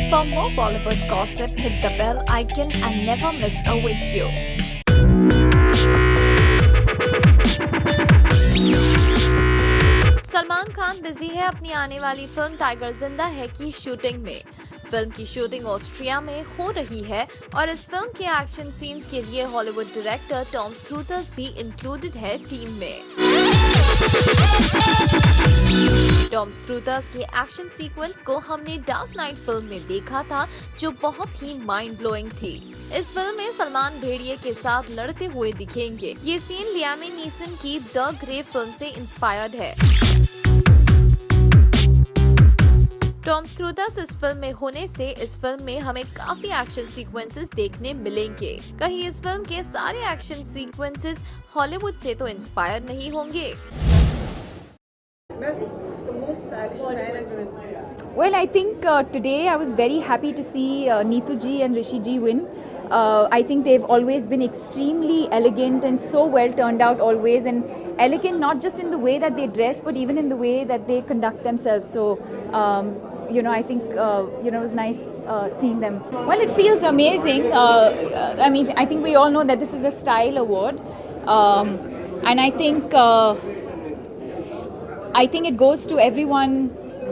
For more Bollywood gossip, hit the bell icon and never miss a video. Salman Khan busy है अपनी आने वाली film tiger जिंदा है की शूटिंग में। फिल्म की शूटिंग ऑस्ट्रिया में हो रही है और इस फिल्म के एक्शन सीन्स के लिए हॉलीवुड डायरेक्टर टॉम स्ट्रूथर्स भी इंक्लूडेड है टीम में। टॉम स्ट्रूथर्स के एक्शन सीक्वेंस को हमने डार्क नाइट फिल्म में देखा था, जो बहुत ही माइंड ब्लोइंग थी। इस फिल्म में सलमान भेड़िए के साथ लड़ते हुए दिखेंगे। ये सीन लियाम नीसन की द ग्रे फिल्म से इंस्पायर्ड है। टॉम स्ट्रूथर्स इस फिल्म में होने से इस फिल्म में हमें काफी एक्शन सीक्वेंसेस देखने मिलेंगे। कहीं इस फिल्म के सारे एक्शन सीक्वेंसेस हॉलीवुड से तो इंस्पायर नहीं होंगे? Well, I think today I was very happy to see Neetu ji and Rishi ji win. I think they've always been extremely elegant and so well turned out always, and elegant not just in the way that they dress but even in the way that they conduct themselves. So I think it was nice seeing them. Well, it feels amazing. I think we all know that this is a style award, and I think it goes to everyone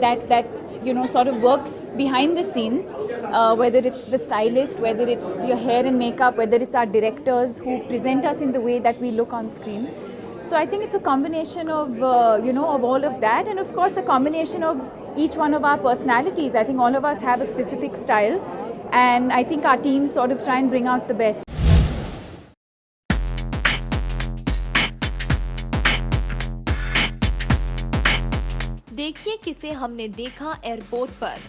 that sort of works behind the scenes, whether it's the stylist, whether it's your hair and makeup, whether it's our directors who present us in the way that we look on screen. So I think it's a combination of of all of that, and of course a combination of each one of our personalities. I think all of us have a specific style, and I think our teams sort of try and bring out the best. देखिए किसे हमने देखा airport पर।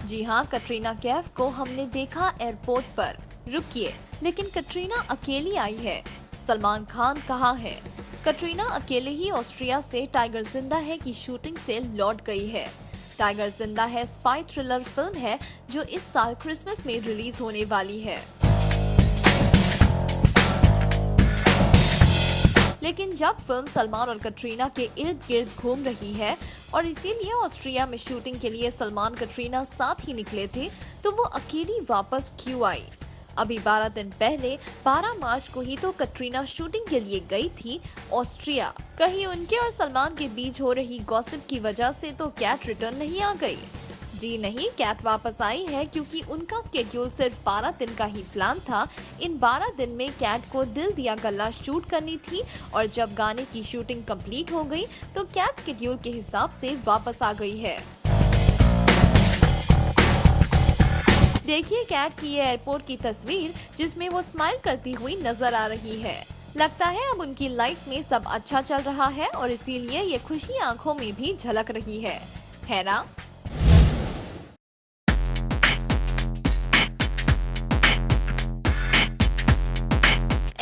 जी हाँ, कटरीना कैफ को हमने देखा airport पर। रुकिए, लेकिन कटरीना अकेली आई है। सलमान खान कहाँ है? कटरीना अकेले ही ऑस्ट्रिया से टाइगर जिंदा है की शूटिंग से लौट गई है। टाइगर जिंदा है स्पाई थ्रिलर फिल्म है जो इस साल क्रिसमस में रिलीज होने वाली है। लेकिन जब फिल्म सलमान और कटरीना के इर्द गिर्द घूम रही है और इसीलिए ऑस्ट्रिया में शूटिंग के लिए सलमान कटरीना साथ ही निकले थे, तो वो अकेली वापस क्यों आई? अभी 12 दिन पहले 12 मार्च को ही तो कटरीना शूटिंग के लिए गई थी ऑस्ट्रिया। कहीं उनके और सलमान के बीच हो रही गॉसिप की वजह से तो कैट रिटर्न नहीं आ गई? जी नहीं, कैट वापस आई है क्योंकि उनका स्केड्यूल सिर्फ 12 दिन का ही प्लान था। इन 12 दिन में कैट को दिल दिया गल्ला शूट करनी थी और जब गाने की शूटिंग कंप्लीट हो गई तो कैट स्केड्यूल के हिसाब से वापस आ गई है। देखिए कैट की ये एयरपोर्ट की तस्वीर जिसमें वो स्माइल करती हुई नजर आ रही है। लगता है अब उनकी लाइफ में सब अच्छा चल रहा है और इसीलिए ये खुशी आंखों में भी झलक रही है ना?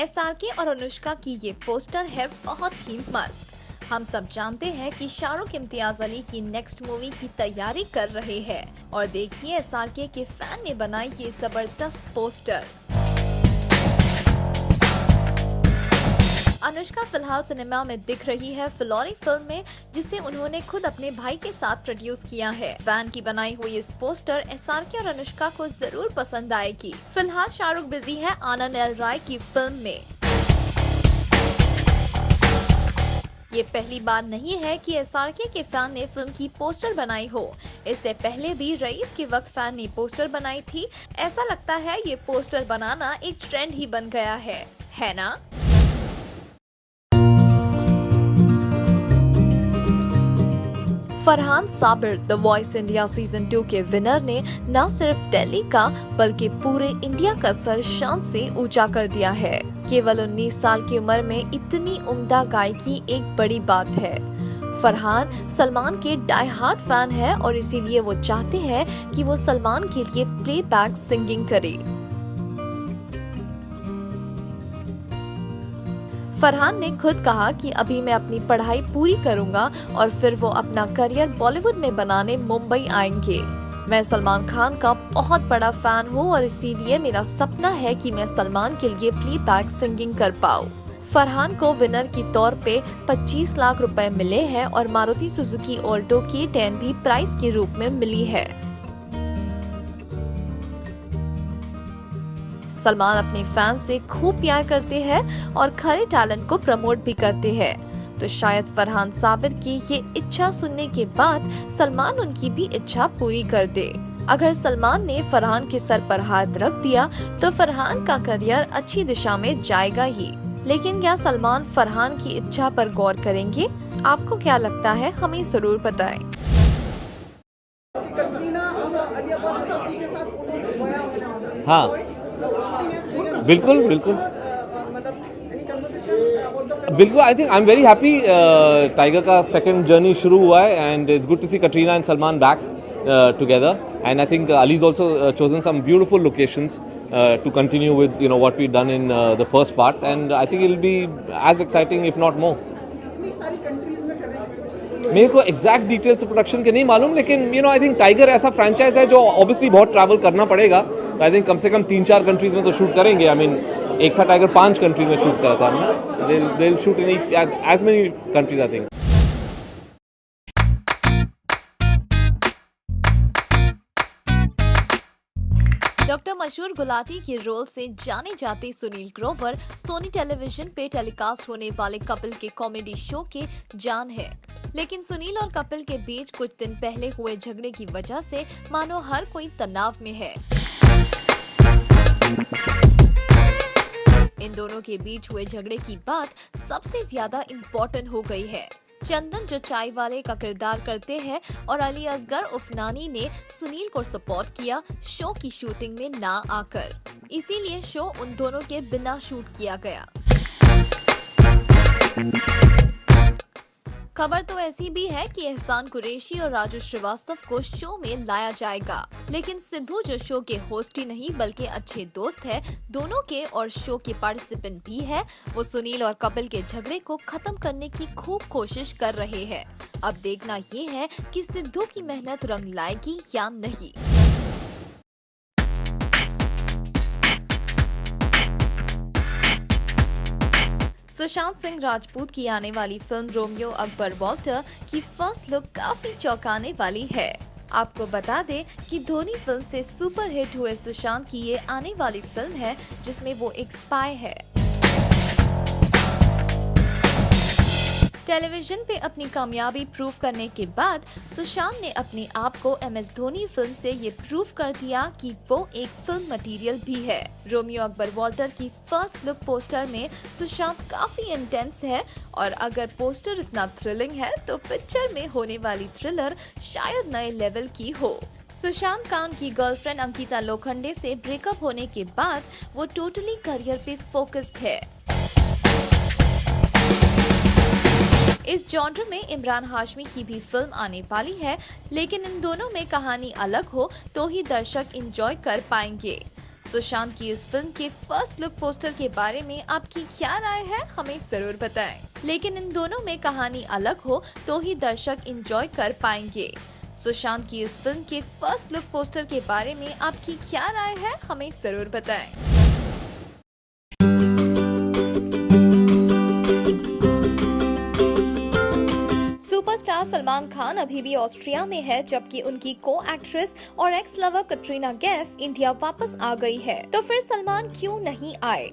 SRK और अनुष्का की ये पोस्टर है बहुत ही मस्त। हम सब जानते हैं कि शाहरुख इम्तियाज अली की नेक्स्ट मूवी की तैयारी कर रहे हैं और देखिए SRK के फैन ने बनाई ये जबरदस्त पोस्टर। अनुष्का फिलहाल सिनेमा में दिख रही है फिलौरी फिल्म में, जिसे उन्होंने खुद अपने भाई के साथ प्रोड्यूस किया है। फैन की बनाई हुई इस पोस्टर SRK और अनुष्का को जरूर पसंद आएगी। फिलहाल शाहरुख बिजी है आनंद एल राय की फिल्म में। ये पहली बार नहीं है कि SRK के फैन ने फिल्म की पोस्टर बनाई हो। इससे पहले भी रईस के वक्त फैन ने पोस्टर बनाई थी। ऐसा लगता है ये पोस्टर बनाना एक ट्रेंड ही बन गया है ना? Farhan Sabir the voice India season 2 के विनर ने न सिर्फ दिल्ली का बल्कि पूरे इंडिया का सर शान से ऊंचा कर दिया है। केवल 19 साल की उम्र में इतनी उम्दा गायकी एक बड़ी बात है। फरहान सलमान के डाई हार्ट फैन है और इसीलिए वो चाहते हैं कि वो सलमान के लिए प्लेबैक सिंगिंग करे। फरहान ने खुद कहा कि अभी मैं अपनी पढ़ाई पूरी करूंगा और फिर वो अपना करियर बॉलीवुड में बनाने मुंबई आएंगे। मैं सलमान खान का बहुत बड़ा फैन हूँ और इसीलिए मेरा सपना है कि मैं सलमान के लिए प्लेबैक सिंगिंग कर पाऊँ। फरहान को विनर की तौर पे 25 लाख रुपए मिले हैं और मारुति सुजुकी ऑल्टो की 10 भी प्राइज के रूप में मिली है। सलमान अपने फैंस से खूब प्यार करते हैं और खरे टैलेंट को प्रमोट भी करते हैं। तो शायद फरहान साबिर की ये इच्छा सुनने के बाद सलमान उनकी भी इच्छा पूरी कर दे। अगर सलमान ने फरहान के सर पर हाथ रख दिया तो फरहान का करियर अच्छी दिशा में जाएगा ही। लेकिन क्या सलमान फरहान की इच्छा पर गौर करेंगे? आपको क्या लगता है, हमें जरूर बताएं। हाँ, बिल्कुल बिल्कुल बिल्कुल। I think I am very happy Tiger का सेकंड जर्नी शुरू हुआ है and it's good to see Katrina and Salman back together and I think Ali has also chosen some beautiful locations to continue with what we've done in the first part, and I think it'll be as exciting if not more. मेरे को exact details production के नहीं मालूम, लेकिन I think tiger ऐसा franchise है जो obviously बहुत ट्रैवल करना पड़ेगा। आई थिंक कम से कम 3-4 कंट्रीज में तो शूट करेंगे। आई मीन एक था टाइगर 5 कंट्रीज में शूट करा था हमने। They will shoot in as many countries I think. Doctor Mashoor Gulati के रोल से जाने जाते सुनील ग्रोवर सोनी टेलीविजन पे टेलीकास्ट होने वाले कपिल के कॉमेडी शो के जान है। लेकिन सुनील और कपिल के बीच कुछ दिन पहले हुए झगड़े की वजह से मानो हर कोई तनाव में है। इन दोनों के बीच हुए झगड़े की बात सबसे ज्यादा इम्पोर्टेंट हो गई है। चंदन जो चाय वाले का किरदार करते हैं और अली असगर उफनानी ने सुनील को सपोर्ट किया शो की शूटिंग में ना आकर, इसीलिए शो उन दोनों के बिना शूट किया गया। खबर तो ऐसी भी है कि एहसान कुरैशी और राजू श्रीवास्तव को शो में लाया जाएगा, लेकिन सिद्धू जो शो के होस्ट ही नहीं बल्कि अच्छे दोस्त है दोनों के और शो के पार्टिसिपेंट भी है, वो सुनील और कपिल के झगड़े को खत्म करने की खूब कोशिश कर रहे हैं। अब देखना ये है कि सिद्धू की मेहनत रंग लाएगी या नहीं। सुशांत सिंह राजपूत की आने वाली फिल्म रोमियो अकबर वॉल्टर की फर्स्ट लुक काफी चौंकाने वाली है। आपको बता दें कि धोनी फिल्म से सुपर हिट हुए सुशांत की ये आने वाली फिल्म है जिसमें वो एक स्पाई है। टेलीविजन पे अपनी कामयाबी प्रूव करने के बाद सुशांत ने अपने आप को MS धोनी फिल्म से ये प्रूव कर दिया कि वो एक फिल्म मटेरियल भी है। रोमियो अकबर वॉल्टर की फर्स्ट लुक पोस्टर में सुशांत काफी इंटेंस है और अगर पोस्टर इतना थ्रिलिंग है तो पिक्चर में होने वाली थ्रिलर शायद नए लेवल की हो। सुशांत का उनकी गर्लफ्रेंड अंकिता लोखंडे से ब्रेकअप होने के बाद वो टोटली करियर पे फोकस्ड है। इस जॉनर में इमरान हाशमी की भी फिल्म आने वाली है, लेकिन इन दोनों में कहानी अलग हो तो ही दर्शक एंजॉय कर पाएंगे। सुशांत की इस फिल्म के फर्स्ट लुक पोस्टर के बारे में आपकी क्या राय है, हमें जरूर बताएं। लेकिन इन दोनों में कहानी अलग हो तो ही दर्शक एंजॉय कर पाएंगे। सुशांत की इस फिल्म के फर्स्ट लुक पोस्टर के बारे में आपकी क्या राय है, हमें जरूर बताएं। सुपरस्टार सलमान खान अभी भी ऑस्ट्रिया में है, जबकि उनकी को एक्ट्रेस और x lover Katrina Kaif India वापस आ गई है। तो फिर सलमान क्यों नहीं आए?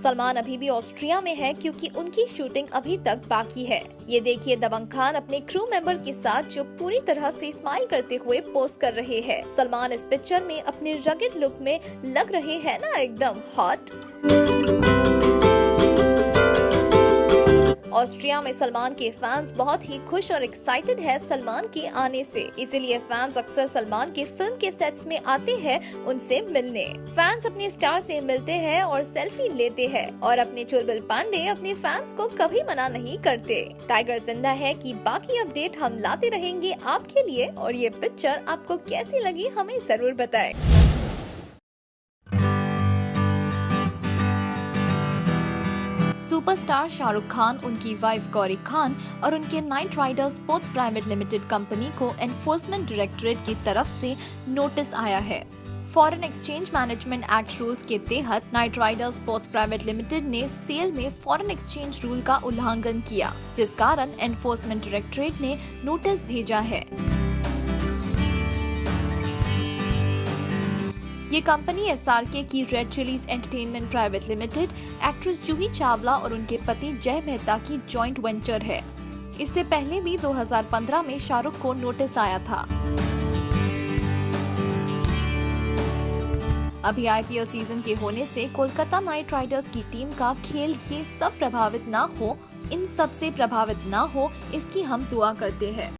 सलमान अभी भी ऑस्ट्रिया में है क्योंकि उनकी शूटिंग अभी तक बाकी है। ये देखिए दबंग खान अपने क्रू मेंबर के साथ जो पूरी तरह से स्माइल करते हुए पोस्ट कर रहे हैं। सलमान इस पिक्चर में अपने रगेड लुक में लग रहे हैं ना एकदम हॉट। ऑस्ट्रिया में सलमान के फैंस बहुत ही खुश और एक्साइटेड है सलमान के आने से, इसीलिए फैंस अक्सर सलमान के फिल्म के सेट्स में आते हैं उनसे मिलने। फैंस अपने स्टार से मिलते हैं और सेल्फी लेते हैं और अपने चुलबुल पांडे अपने फैंस को कभी मना नहीं करते। टाइगर जिंदा है कि बाकी अपडेट हम लाते रहेंगे आपके लिए, और ये पिक्चर आपको कैसी लगी हमें जरूर बताएं। सुपरस्टार शाहरुख खान, उनकी वाइफ गौरी खान और उनके knight rider sports private limited company को एनफोर्समेंट डायरेक्टरेट की तरफ से नोटिस आया है। Foreign exchange management act rules के तहत knight rider sports private limited ने सेल में फॉरेन एक्सचेंज रूल का उल्लंघन किया, जिस कारण एनफोर्समेंट डायरेक्टरेट ने नोटिस भेजा है। ये कंपनी SRK की red chillies entertainment private limited actress Juhi Chawla और उनके पति जय मेहता की जॉइंट वेंचर है। इससे पहले भी 2015 में शाहरुख को नोटिस आया था। अभी IPL सीजन के होने से कोलकाता नाइट राइडर्स की टीम का खेल ये सब प्रभावित ना हो, इन सब से प्रभावित ना हो, इसकी हम दुआ करते हैं।